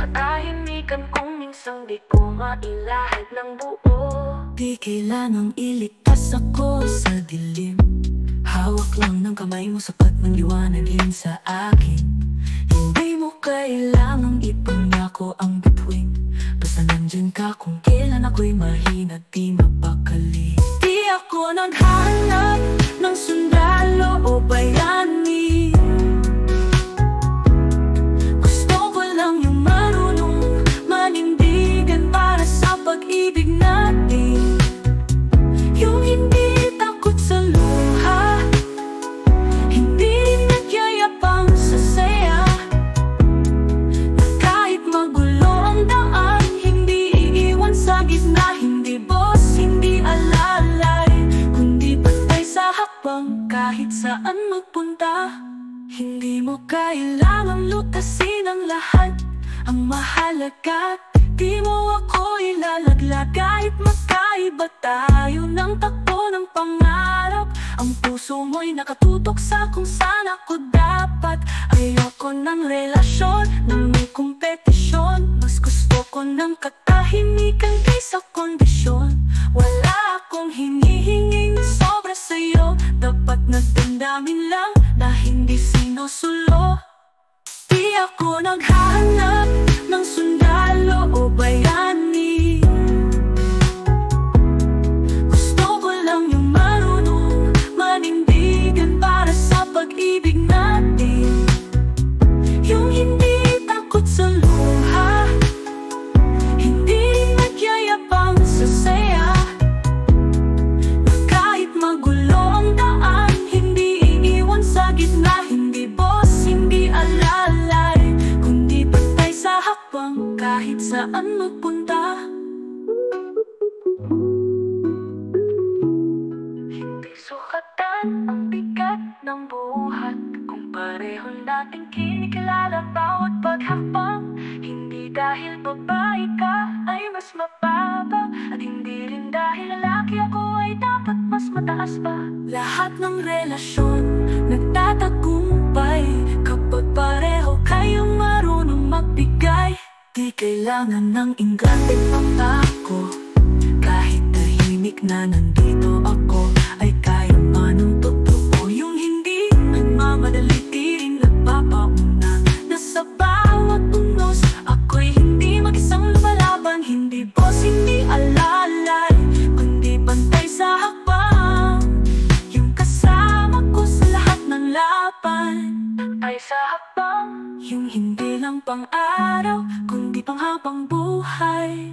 katahimikan kung minsang di ko mailahad ng buo. Di kailangang iligtas ako sa dilim. Hawak lang ng kamay mo, sapat ng liwanagin sa akin. Hindi mo kailangang ipangako ang bituin. Basta nandyan ka kung kailan ako'y mahina, di mapakali. Di ako naghahanap ng sundalo o bayani. Gusto ko lang yung marunong manindigan para sa pag-ibig natin. Yung hindi takot sa luha, hindi nagyayapang sa saya. Na kahit magulo ang daan, hindi iiwan sa gitna. Hindi boss, hindi alalay, kundi patay sa hakbang kahit saan magpunta. Hindi mo kailangang lutasin ang lahat. Ang mahalaga, di mo ako ilalaglag. Kahit magkaiba tayo ng takbo ng pangarap, ang puso mo'y nakatutok sa kung saan ako dapat. Ayoko ng relasyon na may kompetisyon. Mas gusto ko ng katahimikan kaysa kondisyon. Wala akong hinihinging sobra sa'yo. Dapat na damdamin lang na hindi sinusulo. Di ako naghahanap ng sundalo o bayani. Gusto ko lang yung marunong manindigan para sa pag-ibig natin. Yung hindi takot sa luha, hindi nagyayapang sa saya. Na kahit magulo ang daan, hindi iiwan sa gitna. Hindi boss, hindi alalay, kundi patay sa hakbang kahit saan magpunta. Hindi sukatan ang bigat ng buhat kung pareho nating kinikilala bawat paghakbang. Hindi dahil babae ka ay mas mababa, at hindi rin dahil lalaki ako ay dapat mas mataas pa. Lahat ng relasyon nagtatagumpay kapag pareho kayong marunong magbigay. Di kailangan ng ingrandeng pangako. Kahit tahimik na nandito ako, ay kaya pa ng totoo. Yung hindi nagmamadali, di rin nagpapauna. Na sa bawat unos, ako'y hindi mag-isang lumalaban. Hindi boss, hindi alalay, kundi bantay sa hakbang. Yung kasama ko sa lahat ng laban. Ay sa hakbang, Yung hindi lang pang-araw, kundi pang-habang buhay.